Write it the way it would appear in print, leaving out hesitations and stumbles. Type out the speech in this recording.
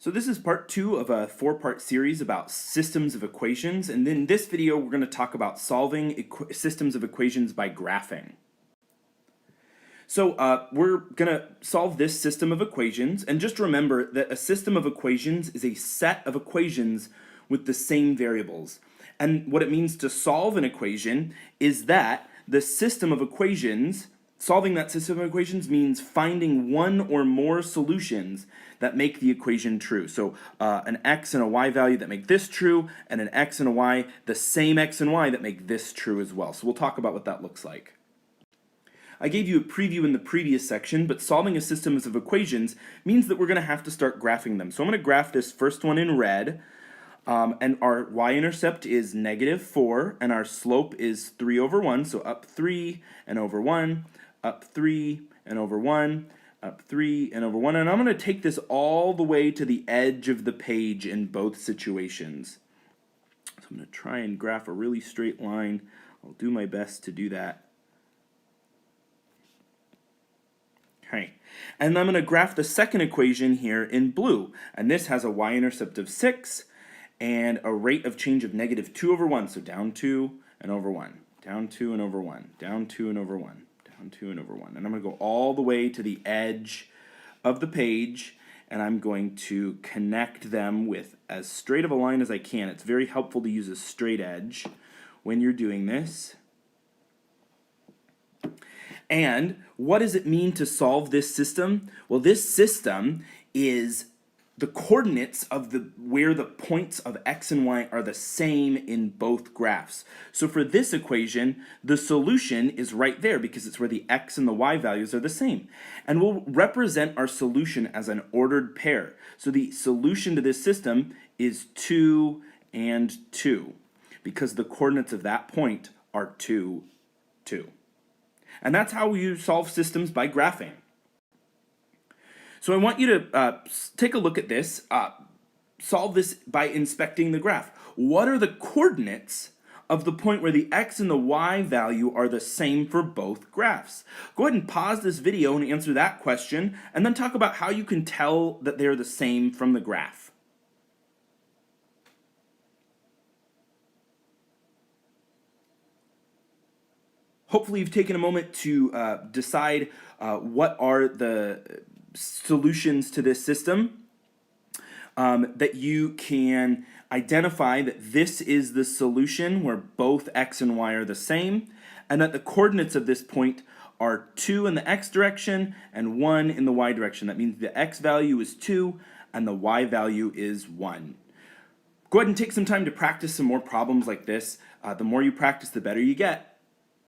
So this is part 2 of a 4-part series about systems of equations, and in this video we're going to talk about solving systems of equations by graphing. So we're going to solve this system of equations, and just remember that a system of equations is a set of equations with the same variables. And what it means to solve an equation is that the system of equations, solving that system of equations means finding one or more solutions that make the equation true. So an x and a y value that make this true, and an x and a y, the same x and y that make this true as well. So we'll talk about what that looks like. I gave you a preview in the previous section, but solving a system of equations means that we're going to have to start graphing them. So I'm going to graph this first one in red, and our y-intercept is -4, and our slope is 3 over 1, so up 3 and over 1, up 3 and over 1, up 3 and over 1, and I'm going to take this all the way to the edge of the page in both situations. So I'm going to try and graph a really straight line. I'll do my best to do that. Okay, and I'm going to graph the second equation here in blue, and this has a y-intercept of 6 and a rate of change of -2 over 1, so down 2 and over 1, down 2 and over 1, down 2 and over 1, down 2 and over 1. And I'm going to go all the way to the edge of the page, and I'm going to connect them with as straight of a line as I can. It's very helpful to use a straight edge when you're doing this. And what does it mean to solve this system? Well, this system is the coordinates of where the points of x and y are the same in both graphs. So for this equation, the solution is right there because it's where the x and the y values are the same. And we'll represent our solution as an ordered pair. So the solution to this system is 2 and 2 because the coordinates of that point are 2, 2. And that's how you solve systems by graphing. So I want you to take a look at this, solve this by inspecting the graph. What are the coordinates of the point where the x and the y value are the same for both graphs? Go ahead and pause this video and answer that question, and then talk about how you can tell that they're the same from the graph. Hopefully you've taken a moment to decide what are the solutions to this system, that you can identify that this is the solution where both x and y are the same, and that the coordinates of this point are 2 in the x direction and 1 in the y direction. That means the x value is 2 and the y value is 1. Go ahead and take some time to practice some more problems like this. The more you practice, the better you get.